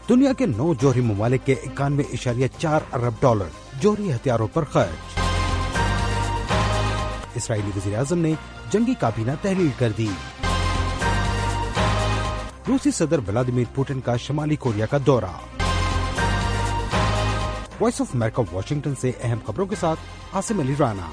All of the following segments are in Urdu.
دنیا کے 9 جوہری ممالک کے 91.4 ارب ڈالر جوہری ہتھیاروں پر خرچ۔ اسرائیلی وزیر اعظم نے جنگی کابینہ تحلیل کر دی۔ روسی صدر ولادیمیر پوٹن کا شمالی کوریا کا دورہ۔ وائس آف امریکہ واشنگٹن سے اہم خبروں کے ساتھ عاصم علی رانا۔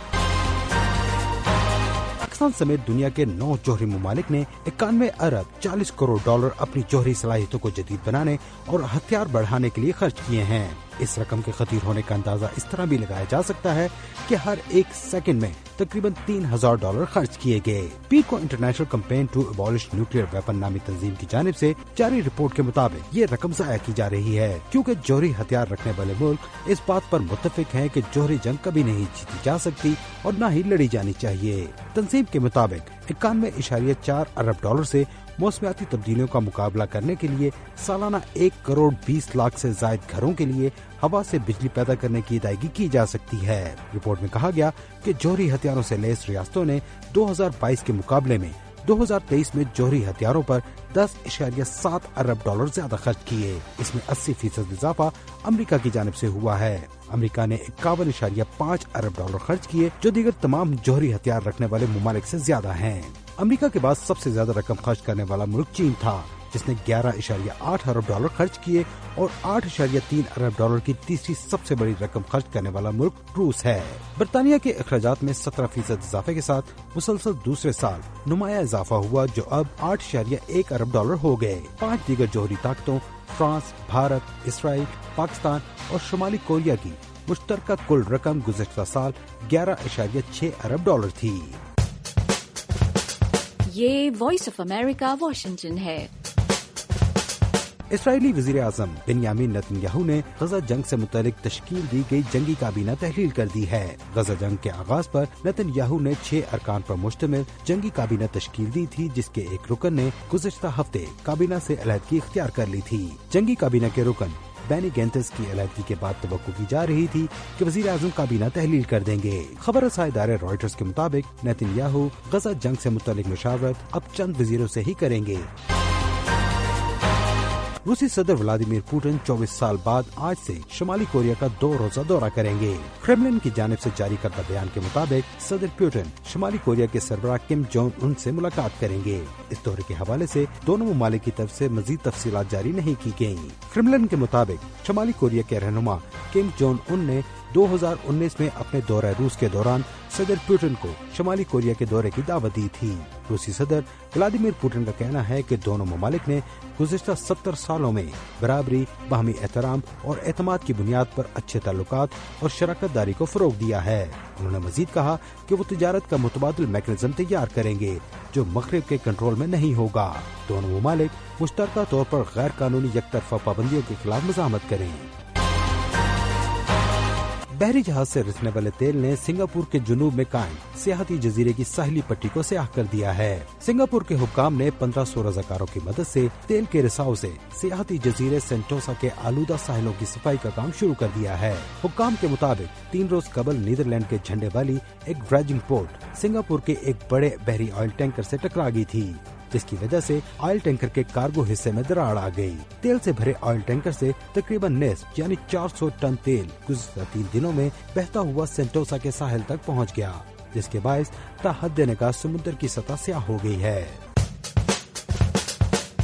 پاکستان سمیت دنیا کے 9 جوہری ممالک نے 91 ارب 40 کروڑ ڈالر اپنی جوہری صلاحیتوں کو جدید بنانے اور ہتھیار بڑھانے کے لیے خرچ کیے ہیں۔ اس رقم کے خطیر ہونے کا اندازہ اس طرح بھی لگایا جا سکتا ہے کہ ہر ایک سیکنڈ میں تقریباً $3000 خرچ کیے گئے۔ پیر کو international campaign to abolish nuclear weapon نامی تنظیم کی جانب سے جاری رپورٹ کے مطابق یہ رقم ضائع کی جا رہی ہے، کیونکہ جوہری ہتھیار رکھنے والے ملک اس بات پر متفق ہیں کہ جوہری جنگ کبھی نہیں جیتی جا سکتی اور نہ ہی لڑی جانی چاہیے۔ تنظیم کے مطابق 91.4 ارب ڈالر سے موسمیاتی تبدیلیوں کا مقابلہ کرنے کے لیے سالانہ 1 کروڑ 20 لاکھ سے زائد گھروں کے لیے ہوا سے بجلی پیدا کرنے کی ادائیگی کی جا سکتی ہے۔ رپورٹ میں کہا گیا کہ جوہری ہتھیاروں سے لیس ریاستوں نے 2022 کے مقابلے میں 2023 میں جوہری ہتھیاروں پر 10.7 ارب ڈالر زیادہ خرچ کیے۔ اس میں 80% اضافہ امریکہ کی جانب سے ہوا ہے۔ امریکہ نے 51.5 ارب ڈالر خرچ کیے، جو دیگر تمام جوہری ہتھیار رکھنے والے ممالک سے زیادہ ہیں۔ امریکہ کے بعد سب سے زیادہ رقم خرچ کرنے والا ملک چین تھا، جس نے 11.8 ارب ڈالر خرچ کیے، اور 8.3 ارب ڈالر کی تیسری سب سے بڑی رقم خرچ کرنے والا ملک روس ہے۔ برطانیہ کے اخراجات میں 17% اضافے کے ساتھ مسلسل دوسرے سال نمایاں اضافہ ہوا، جو اب 8.1 ارب ڈالر ہو گئے۔ 5 دیگر جوہری طاقتوں فرانس، بھارت، اسرائیل، پاکستان اور شمالی کوریا کی مشترکہ کل رقم گزشتہ سال 11.6 ارب ڈالر تھی۔ یہ وائس آف امریکہ واشنگٹن ہے۔ اسرائیلی وزیر اعظم بنیامین نتن یاہو نے غزہ جنگ سے متعلق تشکیل دی گئی جنگی کابینہ تحلیل کر دی ہے۔ غزہ جنگ کے آغاز پر نتن یاہو نے 6 ارکان پر مشتمل جنگی کابینہ تشکیل دی تھی، جس کے ایک رکن نے گزشتہ ہفتے کابینہ سے علیحدگی اختیار کر لی تھی۔ جنگی کابینہ کے رکن بینی گینٹس کی علیحدگی کے بعد توقع کی جا رہی تھی کہ وزیر اعظم کابینہ تحلیل کر دیں گے۔ خبر رساں ادارے رائٹرز کے مطابق نتن یاہو غزہ جنگ سے متعلق مشاورت اب چند وزیروں سے ہی کریں گے۔ روسی صدر ولادیمیر پوٹن 24 سال بعد آج سے شمالی کوریا کا 2 روزہ دورہ کریں گے۔ کرملن کی جانب سے جاری کردہ بیان کے مطابق صدر پوٹن شمالی کوریا کے سربراہ کم جونگ ان سے ملاقات کریں گے۔ اس دورے کے حوالے سے دونوں ممالک کی طرف سے مزید تفصیلات جاری نہیں کی گئیں۔ کرملن کے مطابق شمالی کوریا کے رہنما کم جونگ ان نے 2019 میں اپنے دورہ روس کے دوران صدر پوٹن کو شمالی کوریا کے دورے کی دعوت دی تھی۔ روسی صدر ولادیمیر پوٹن کا کہنا ہے کہ دونوں ممالک نے گزشتہ 70 سالوں میں برابری، باہمی احترام اور اعتماد کی بنیاد پر اچھے تعلقات اور شراکت داری کو فروغ دیا ہے۔ انہوں نے مزید کہا کہ وہ تجارت کا متبادل میکانزم تیار کریں گے جو مغرب کے کنٹرول میں نہیں ہوگا۔ دونوں ممالک مشترکہ طور پر غیر قانونی یک طرفہ پابندیوں کے خلاف مزاحمت کریں۔ بحری جہاز سے رسنے والے تیل نے سنگاپور کے جنوب میں قائم سیاحتی جزیرے کی ساحلی پٹی کو سیاہ کر دیا ہے۔ سنگاپور کے حکام نے 1500 رضاکاروں کی مدد سے تیل کے رساؤ سے سیاحتی جزیرے سینٹوسا کے آلودہ ساحلوں کی صفائی کا کام شروع کر دیا ہے۔ حکام کے مطابق 3 روز قبل نیدرلینڈ کے جھنڈے والی ایک ڈریجنگ بوٹ سنگاپور کے ایک بڑے بحری آئل ٹینکر سے ٹکرا گئی تھی، جس کی وجہ سے آئل ٹینکر کے کارگو حصے میں دراڑ آ گئی۔ تیل سے بھرے آئل ٹینکر سے تقریباً نصف یعنی 400 ٹن تیل گزشتہ 3 دنوں میں بہتا ہوا سینٹوسا کے ساحل تک پہنچ گیا، جس کے باعث تا حد نگاہ سمندر کی سطح سیاہ ہو گئی ہے۔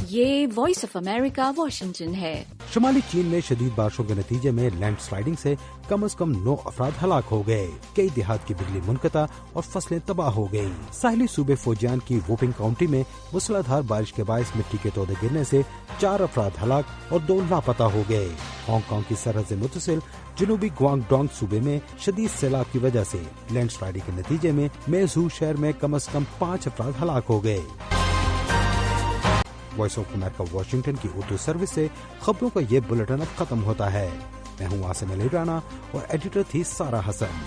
یہ وائس آف امریکہ واشنگٹن ہے۔ شمالی چین میں شدید بارشوں کے نتیجے میں لینڈ سلائیڈنگ سے کم از کم 9 افراد ہلاک ہو گئے، کئی دیہات کی بجلی منقطع اور فصلیں تباہ ہو گئیں۔ ساحلی صوبے فوجیان کی ووپنگ کاؤنٹی میں موسلا دھار بارش کے باعث مٹی کے تودے گرنے سے 4 افراد ہلاک اور 2 لاپتہ ہو گئے۔ ہانگ کانگ کی سرحد سے متصل جنوبی گوانگ ڈونگ صوبے میں شدید سیلاب کی وجہ سے لینڈ سلائیڈنگ کے نتیجے میں میزو شہر میں کم از کم 5 افراد ہلاک ہو گئے۔ وائس آف امریکہ واشنگٹن کی اردو سروس سے خبروں کا یہ بلیٹن اب ختم ہوتا ہے۔ میں ہوں عاصم علی رانا اور ایڈیٹر تھی سارہ حسن۔